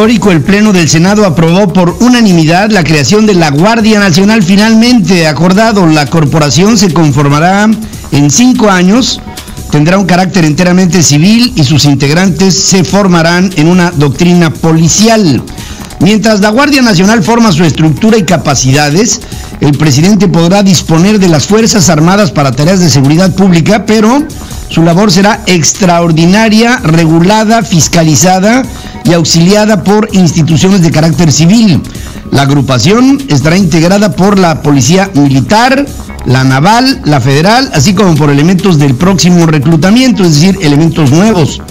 histórico, el Pleno del Senado aprobó por unanimidad la creación de la Guardia Nacional. Finalmente acordado, la corporación se conformará en 5 años, tendrá un carácter enteramente civil y sus integrantes se formarán en una doctrina policial. Mientras la Guardia Nacional forma su estructura y capacidades, el presidente podrá disponer de las Fuerzas Armadas para tareas de seguridad pública, pero su labor será extraordinaria, regulada, fiscalizada y auxiliada por instituciones de carácter civil. La agrupación estará integrada por la Policía Militar, la Naval, la Federal, así como por elementos del próximo reclutamiento, es decir, elementos nuevos.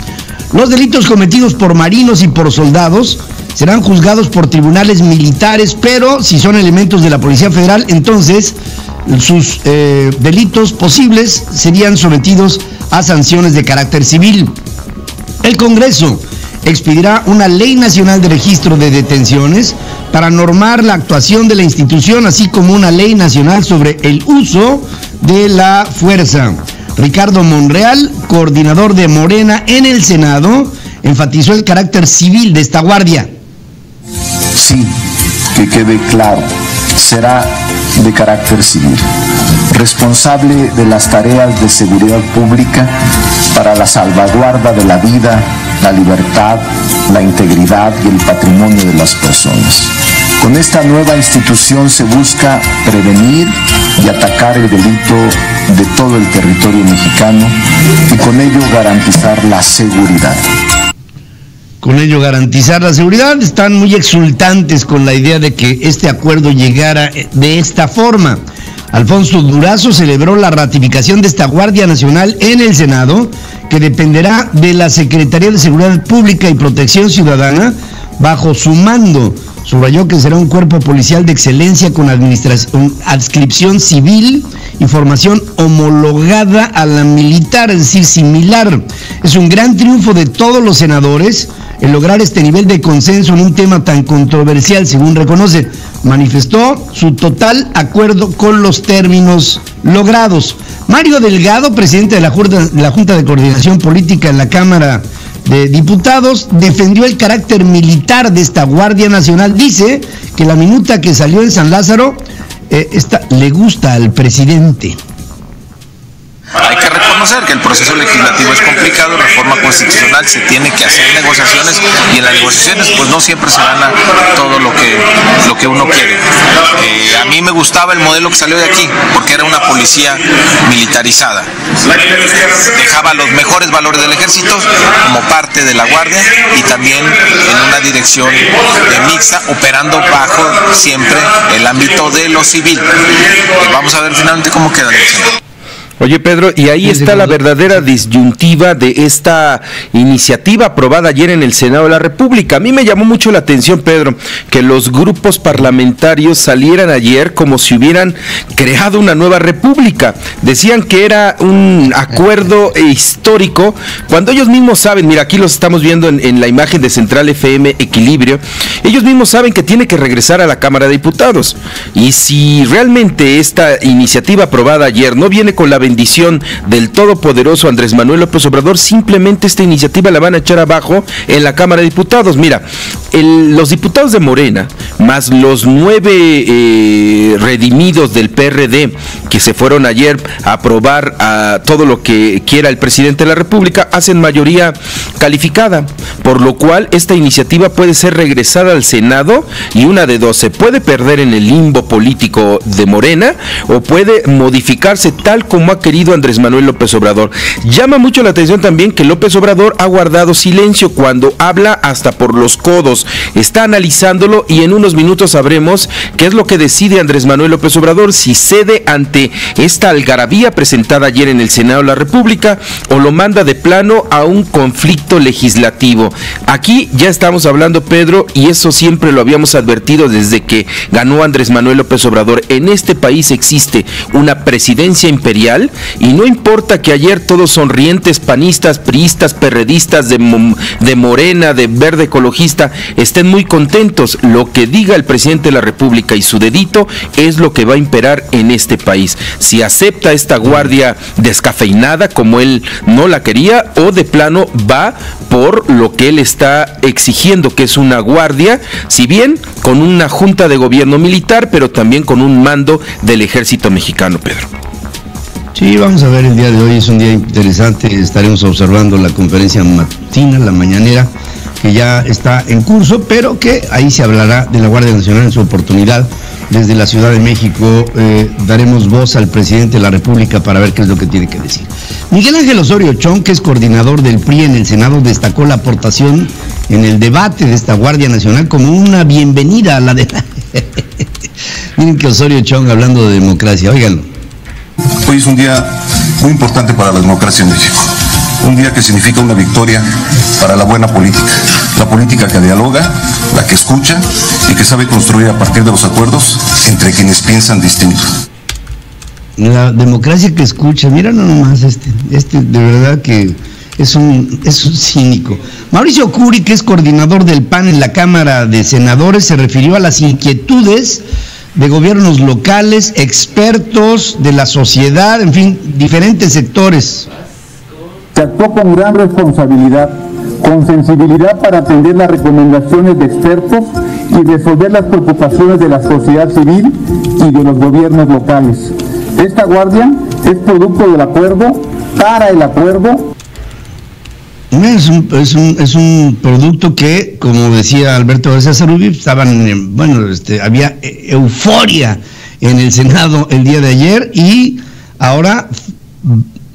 Los delitos cometidos por marinos y por soldados serán juzgados por tribunales militares, pero si son elementos de la Policía Federal, entonces sus delitos posibles serían sometidos a sanciones de carácter civil. El Congreso expedirá una ley nacional de registro de detenciones para normar la actuación de la institución, así como una ley nacional sobre el uso de la fuerza. Ricardo Monreal, coordinador de Morena en el Senado, enfatizó el carácter civil de esta guardia. Sí, que quede claro, será de carácter civil, responsable de las tareas de seguridad pública para la salvaguarda de la vida, la libertad, la integridad y el patrimonio de las personas. Con esta nueva institución se busca prevenir y atacar el delito de todo el territorio mexicano y con ello garantizar la seguridad. Con ello garantizar la seguridad, están muy exultantes con la idea de que este acuerdo llegara de esta forma. Alfonso Durazo celebró la ratificación de esta Guardia Nacional en el Senado, que dependerá de la Secretaría de Seguridad Pública y Protección Ciudadana bajo su mando. Subrayó que será un cuerpo policial de excelencia con adscripción civil y formación homologada a la militar, es decir, similar. Es un gran triunfo de todos los senadores el lograr este nivel de consenso en un tema tan controversial, según reconoce. Manifestó su total acuerdo con los términos logrados. Mario Delgado, presidente de la Junta de Coordinación Política en la Cámara de Diputados, defendió el carácter militar de esta Guardia Nacional. Dice que la minuta que salió en San Lázaro le gusta al presidente. Hay que reconocer que el proceso legislativo es complicado, reforma constitucional, se tiene que hacer negociaciones y en las negociaciones pues no siempre se gana todo lo que uno quiere. A mí me gustaba el modelo que salió de aquí porque era una policía militarizada. Dejaba los mejores valores del ejército como parte de la guardia y también en una dirección mixta, operando bajo siempre el ámbito de lo civil. Vamos a ver finalmente cómo queda la elección. Oye, Pedro, y ahí está la verdadera disyuntiva de esta iniciativa aprobada ayer en el Senado de la República. A mí me llamó mucho la atención, Pedro, que los grupos parlamentarios salieran ayer como si hubieran creado una nueva república. Decían que era un acuerdo histórico, cuando ellos mismos saben, mira, aquí los estamos viendo en la imagen de Central FM Equilibrio, ellos mismos saben que tiene que regresar a la Cámara de Diputados. Y si realmente esta iniciativa aprobada ayer no viene con la bendición del todopoderoso Andrés Manuel López Obrador, simplemente esta iniciativa la van a echar abajo en la Cámara de Diputados. Mira, los diputados de Morena, más los 9 redimidos del PRD que se fueron ayer a aprobar a todo lo que quiera el presidente de la República, hacen mayoría calificada, por lo cual esta iniciativa puede ser regresada al Senado y una de dos: se puede perder en el limbo político de Morena o puede modificarse tal como ha querido Andrés Manuel López Obrador. Llama mucho la atención también que López Obrador ha guardado silencio cuando habla hasta por los codos. Está analizándolo y en unos minutos sabremos qué es lo que decide Andrés Manuel López Obrador, si cede ante esta algarabía presentada ayer en el Senado de la República o lo manda de plano a un conflicto legislativo. Aquí ya estamos hablando, Pedro, y eso siempre lo habíamos advertido desde que ganó Andrés Manuel López Obrador. En este país existe una presidencia imperial y no importa que ayer todos sonrientes, panistas, priistas, perredistas, de Morena, de Verde Ecologista, estén muy contentos. Lo que diga el presidente de la República y su dedito es lo que va a imperar en este país. Si acepta esta guardia descafeinada como él no la quería, o de plano va por lo que él está exigiendo, que es una guardia, si bien con una junta de gobierno militar, pero también con un mando del ejército mexicano, Pedro. Sí, vamos a ver, el día de hoy es un día interesante, estaremos observando la conferencia matutina, la mañanera, que ya está en curso, pero que ahí se hablará de la Guardia Nacional en su oportunidad. Desde la Ciudad de México daremos voz al presidente de la República para ver qué es lo que tiene que decir. Miguel Ángel Osorio Chong, que es coordinador del PRI en el Senado, destacó la aportación en el debate de esta Guardia Nacional como una bienvenida a la de... Miren que Osorio Chong hablando de democracia, óiganlo. Hoy es un día muy importante para la democracia en México. Un día que significa una victoria para la buena política. La política que dialoga, la que escucha y que sabe construir a partir de los acuerdos entre quienes piensan distinto. La democracia que escucha, mira nomás este de verdad que es un cínico. Mauricio Curi, que es coordinador del PAN en la Cámara de Senadores, se refirió a las inquietudes de gobiernos locales, expertos de la sociedad, en fin, diferentes sectores. Se actuó con gran responsabilidad, con sensibilidad para atender las recomendaciones de expertos y resolver las preocupaciones de la sociedad civil y de los gobiernos locales. Esta guardia es producto del acuerdo, para el acuerdo. Es un producto que, como decía Alberto García Zarubi, había euforia en el Senado el día de ayer y ahora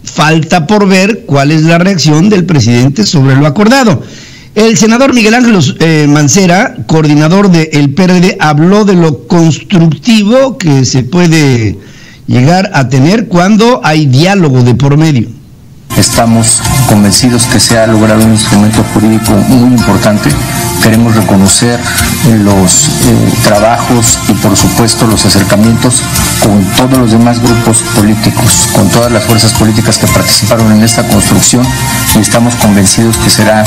falta por ver cuál es la reacción del presidente sobre lo acordado. El senador Miguel Ángel Mancera, coordinador del PRD, habló de lo constructivo que se puede llegar a tener cuando hay diálogo de por medio. Estamos convencidos que se ha logrado un instrumento jurídico muy importante. Queremos reconocer los trabajos y por supuesto los acercamientos con todos los demás grupos políticos, con todas las fuerzas políticas que participaron en esta construcción y estamos convencidos que será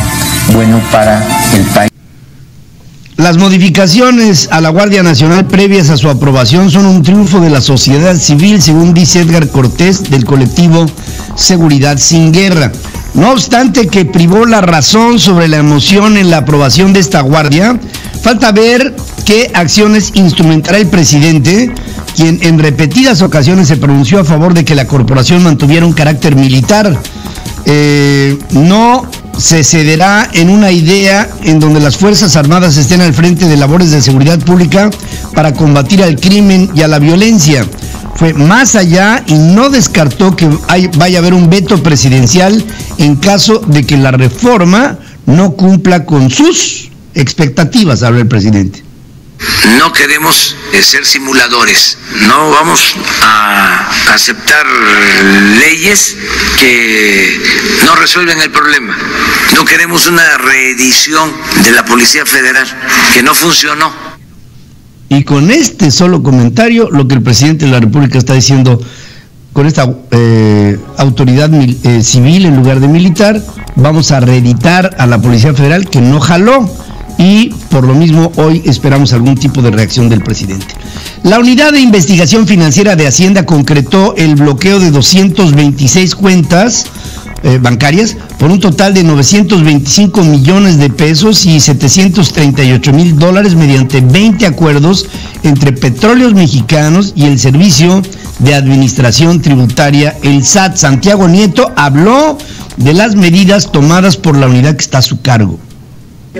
bueno para el país. Las modificaciones a la Guardia Nacional previas a su aprobación son un triunfo de la sociedad civil, según dice Edgar Cortés, del colectivo Seguridad Sin Guerra. No obstante que privó la razón sobre la emoción en la aprobación de esta guardia, falta ver qué acciones instrumentará el presidente, quien en repetidas ocasiones se pronunció a favor de que la corporación mantuviera un carácter militar. No se cederá en una idea en donde las Fuerzas Armadas estén al frente de labores de seguridad pública para combatir al crimen y a la violencia. Fue más allá y no descartó que vaya a haber un veto presidencial en caso de que la reforma no cumpla con sus expectativas, habla el presidente. No queremos ser simuladores, no vamos a aceptar leyes que no resuelven el problema. No queremos una reedición de la Policía Federal que no funcionó. Y con este solo comentario, lo que el presidente de la República está diciendo, con esta autoridad civil en lugar de militar, vamos a reeditar a la Policía Federal que no jaló. Y por lo mismo hoy esperamos algún tipo de reacción del presidente. La Unidad de Investigación Financiera de Hacienda concretó el bloqueo de 226 cuentas bancarias por un total de 925 millones de pesos y $738,000 mediante 20 acuerdos entre Petróleos Mexicanos y el Servicio de Administración Tributaria, el SAT. Santiago Nieto habló de las medidas tomadas por la unidad que está a su cargo.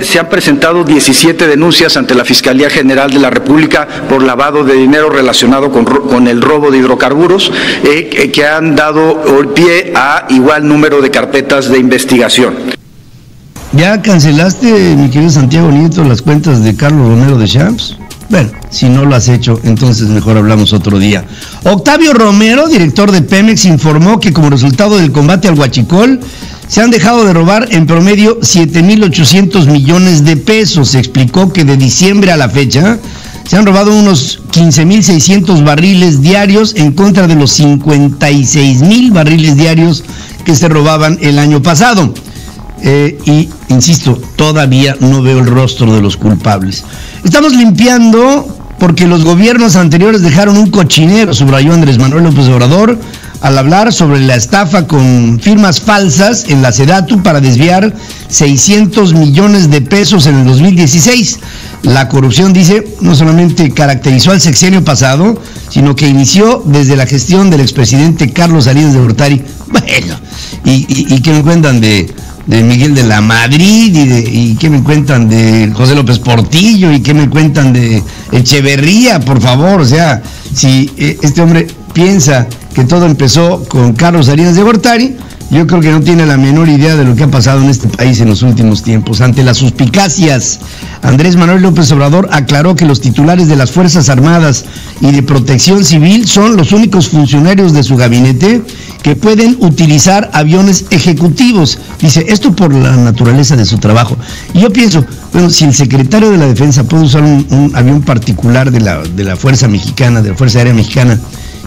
Se han presentado 17 denuncias ante la Fiscalía General de la República por lavado de dinero relacionado con el robo de hidrocarburos, que han dado pie a igual número de carpetas de investigación. ¿Ya cancelaste, mi querido Santiago Nieto, las cuentas de Carlos Romero de Champs? Bueno, si no lo has hecho, entonces mejor hablamos otro día. Octavio Romero, director de Pemex, informó que como resultado del combate al huachicol, se han dejado de robar en promedio 7,800 millones de pesos. Se explicó que de diciembre a la fecha se han robado unos 15,600 barriles diarios en contra de los 56,000 barriles diarios que se robaban el año pasado. Y, insisto, todavía no veo el rostro de los culpables. Estamos limpiando porque los gobiernos anteriores dejaron un cochinero, subrayó Andrés Manuel López Obrador, al hablar sobre la estafa con firmas falsas en la SEDATU para desviar 600 millones de pesos en el 2016. La corrupción, dice, no solamente caracterizó al sexenio pasado, sino que inició desde la gestión del expresidente Carlos Salinas de Gortari. Bueno, ¿y qué me cuentan de Miguel de la Madrid? ¿Y qué me cuentan de José López Portillo? ¿Y qué me cuentan de Echeverría? Por favor, o sea, si este hombre piensa que todo empezó con Carlos Salinas de Gortari, yo creo que no tiene la menor idea de lo que ha pasado en este país en los últimos tiempos. Ante las suspicacias, Andrés Manuel López Obrador aclaró que los titulares de las Fuerzas Armadas y de Protección Civil son los únicos funcionarios de su gabinete que pueden utilizar aviones ejecutivos. Dice, esto por la naturaleza de su trabajo. Y yo pienso, bueno, si el secretario de la Defensa puede usar un avión particular de la Fuerza Mexicana, de la Fuerza Aérea Mexicana,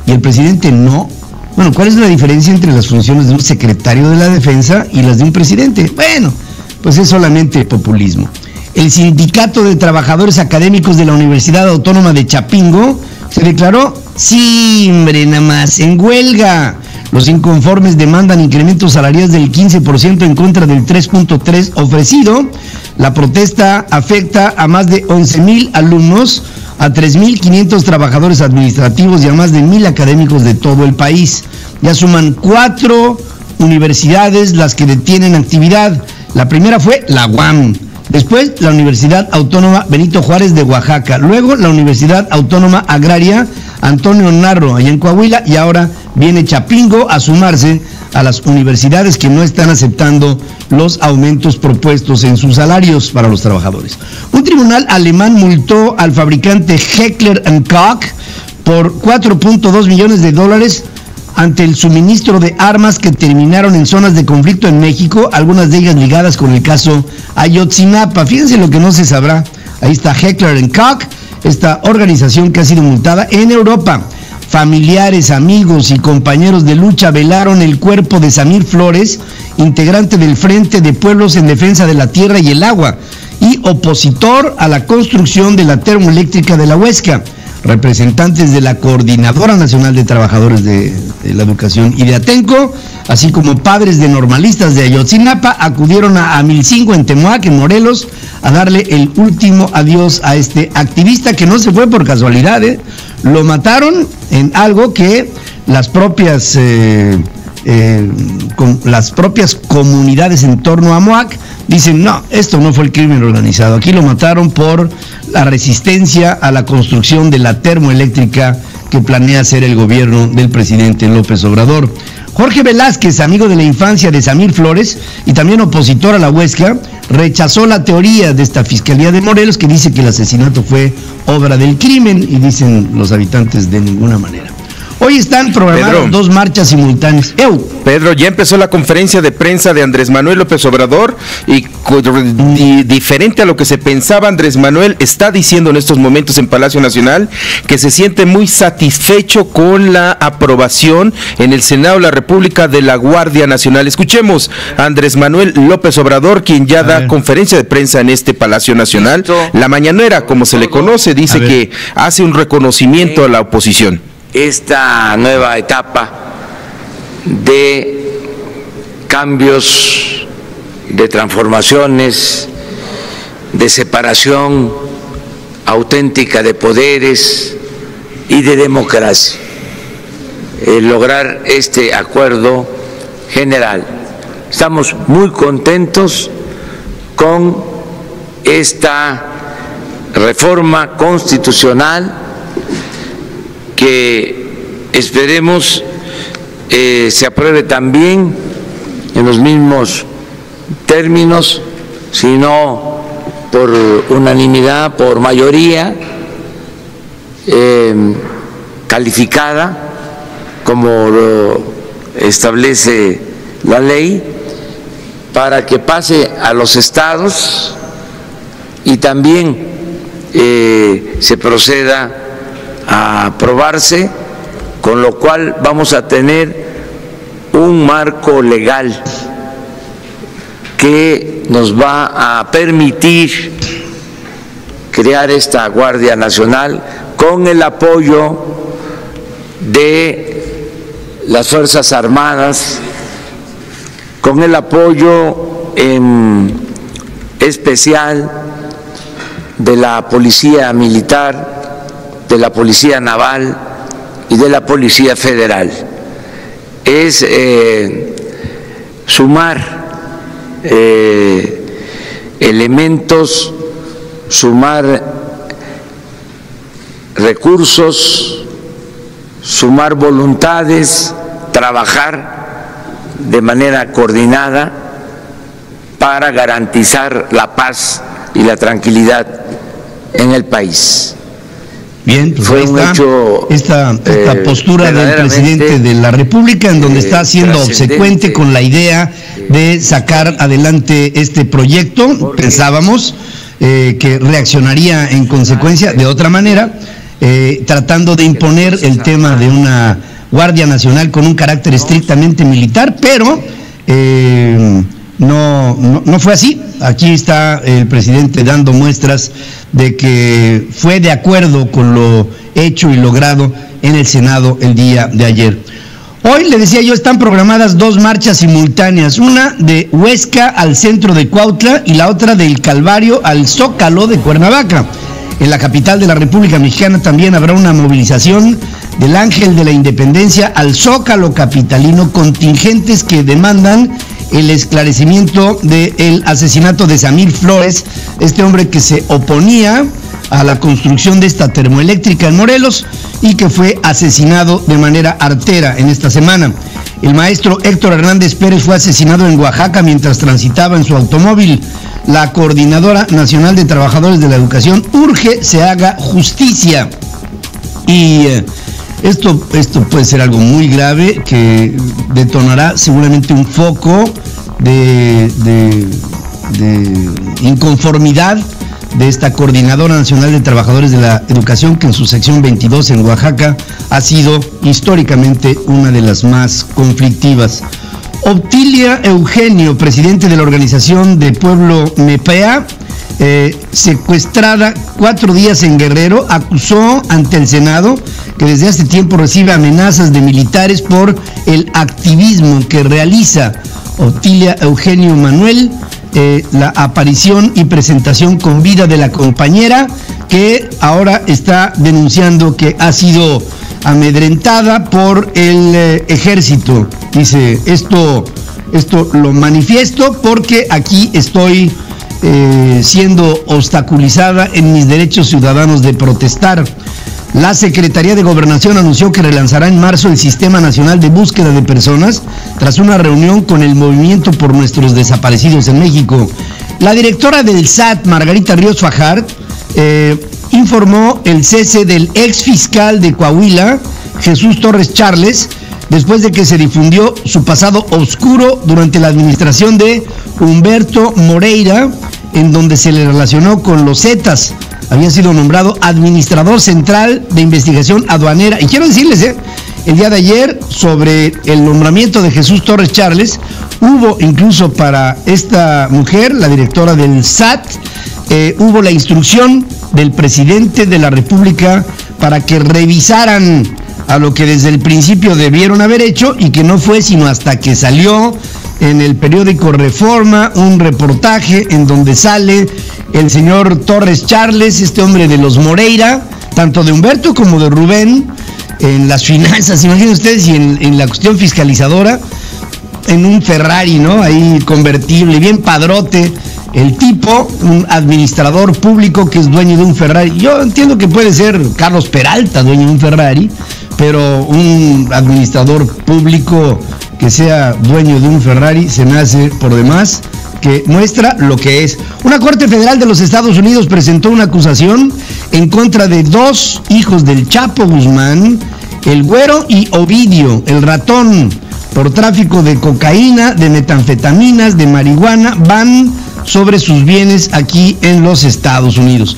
y el presidente no, bueno, ¿cuál es la diferencia entre las funciones de un secretario de la Defensa y las de un presidente? Bueno, pues es solamente populismo. El Sindicato de Trabajadores Académicos de la Universidad Autónoma de Chapingo se declaró, sí, hombre, nada más, en huelga. Los inconformes demandan incrementos salariales del 15% en contra del 3.3% ofrecido. La protesta afecta a más de 11,000 alumnos, a 3,500 trabajadores administrativos y a más de 1,000 académicos de todo el país. Ya suman 4 universidades las que detienen actividad. La primera fue la UAM, después la Universidad Autónoma Benito Juárez de Oaxaca, luego la Universidad Autónoma Agraria Antonio Narro, allá en Coahuila, y ahora viene Chapingo a sumarse a las universidades que no están aceptando los aumentos propuestos en sus salarios para los trabajadores. Un tribunal alemán multó al fabricante Heckler & Koch por $4.2 millones ante el suministro de armas que terminaron en zonas de conflicto en México, algunas de ellas ligadas con el caso Ayotzinapa. Fíjense lo que no se sabrá. Ahí está Heckler & Koch, esta organización que ha sido multada en Europa. Familiares, amigos y compañeros de lucha velaron el cuerpo de Samir Flores, integrante del Frente de Pueblos en Defensa de la Tierra y el Agua y opositor a la construcción de la termoeléctrica de la Huesca. Representantes de la Coordinadora Nacional de Trabajadores de la Educación y de Atenco, así como padres de normalistas de Ayotzinapa, acudieron a Amilcingo en Temoac, en Morelos, a darle el último adiós a este activista que no se fue por casualidad, Lo mataron en algo que las propias comunidades en torno a Moac dicen, no, esto no fue el crimen organizado, aquí lo mataron por la resistencia a la construcción de la termoeléctrica que planea hacer el gobierno del presidente López Obrador. Jorge Velázquez, amigo de la infancia de Samir Flores y también opositor a la Huesca, rechazó la teoría de esta Fiscalía de Morelos que dice que el asesinato fue obra del crimen, y dicen los habitantes de ninguna manera. Hoy están programadas 2 marchas simultáneas. Pedro, ya empezó la conferencia de prensa de Andrés Manuel López Obrador y diferente a lo que se pensaba, Andrés Manuel está diciendo en estos momentos en Palacio Nacional que se siente muy satisfecho con la aprobación en el Senado de la República de la Guardia Nacional. Escuchemos a Andrés Manuel López Obrador, quien ya da conferencia de prensa en este Palacio Nacional. La mañanera, como se le conoce, dice que hace un reconocimiento a la oposición. Esta nueva etapa de cambios, de transformaciones, de separación auténtica de poderes y de democracia. Lograr este acuerdo general. Estamos muy contentos con esta reforma constitucional que esperemos se apruebe también en los mismos términos, sino por unanimidad, por mayoría calificada, como lo establece la ley, para que pase a los estados y también se proceda a aprobarse, con lo cual vamos a tener un marco legal que nos va a permitir crear esta Guardia Nacional con el apoyo de las Fuerzas Armadas, con el apoyo en especial de la Policía Militar, de la Policía Naval y de la Policía Federal. Es sumar elementos, sumar recursos, sumar voluntades, trabajar de manera coordinada para garantizar la paz y la tranquilidad en el país. Bien, pues fue esta postura del presidente de la República, en donde está siendo obsecuente con la idea de sacar adelante este proyecto. Pensábamos que reaccionaría en consecuencia de otra manera, tratando de imponer el tema de una Guardia Nacional con un carácter estrictamente militar, pero no fue así. Aquí está el presidente dando muestras de que fue de acuerdo con lo hecho y logrado en el Senado el día de ayer. Hoy, le decía yo, están programadas dos marchas simultáneas, una de Huesca al centro de Cuautla y la otra del Calvario al Zócalo de Cuernavaca. En la capital de la República Mexicana también habrá una movilización del Ángel de la Independencia al Zócalo capitalino, contingentes que demandan el esclarecimiento del asesinato de Samir Flores, este hombre que se oponía a la construcción de esta termoeléctrica en Morelos y que fue asesinado de manera artera en esta semana. El maestro Héctor Hernández Pérez fue asesinado en Oaxaca mientras transitaba en su automóvil. La Coordinadora Nacional de Trabajadores de la Educación urge se haga justicia. Y esto puede ser algo muy grave que detonará seguramente un foco de inconformidad de esta Coordinadora Nacional de Trabajadores de la Educación, que en su sección 22 en Oaxaca ha sido históricamente una de las más conflictivas. Obtilia Eugenio, presidente de la organización de Pueblo MEPEA, secuestrada 4 días en Guerrero, acusó ante el Senado que desde hace tiempo recibe amenazas de militares por el activismo que realiza. Obtilia Eugenio Manuel, la aparición y presentación con vida de la compañera, que ahora está denunciando que ha sido amedrentada por el ejército. Dice, esto lo manifiesto porque aquí estoy siendo obstaculizada en mis derechos ciudadanos de protestar. La Secretaría de Gobernación anunció que relanzará en marzo el Sistema Nacional de Búsqueda de Personas tras una reunión con el Movimiento por Nuestros Desaparecidos en México. La directora del SAT, Margarita Ríos Fajard, informó el cese del ex fiscal de Coahuila, Jesús Torres Charles, después de que se difundió su pasado oscuro durante la administración de Humberto Moreira, en donde se le relacionó con los Zetas. Había sido nombrado administrador central de investigación aduanera. Y quiero decirles, el día de ayer, sobre el nombramiento de Jesús Torres Charles, hubo incluso para esta mujer, la directora del SAT, hubo la instrucción del presidente de la República para que revisaran a lo que desde el principio debieron haber hecho y que no fue sino hasta que salió en el periódico Reforma un reportaje en donde sale el señor Torres Charles, este hombre de los Moreira, tanto de Humberto como de Rubén, en las finanzas, imaginen ustedes, y en la cuestión fiscalizadora, en un Ferrari, ¿no? Ahí convertible, bien padrote, el tipo, un administrador público que es dueño de un Ferrari. Yo entiendo que puede ser Carlos Peralta, dueño de un Ferrari, pero un administrador público que sea dueño de un Ferrari se me hace por demás que muestra lo que es. Una Corte Federal de los Estados Unidos presentó una acusación en contra de 2 hijos del Chapo Guzmán, el Güero y Ovidio, el Ratón, por tráfico de cocaína, de metanfetaminas, de marihuana, van sobre sus bienes aquí en los Estados Unidos.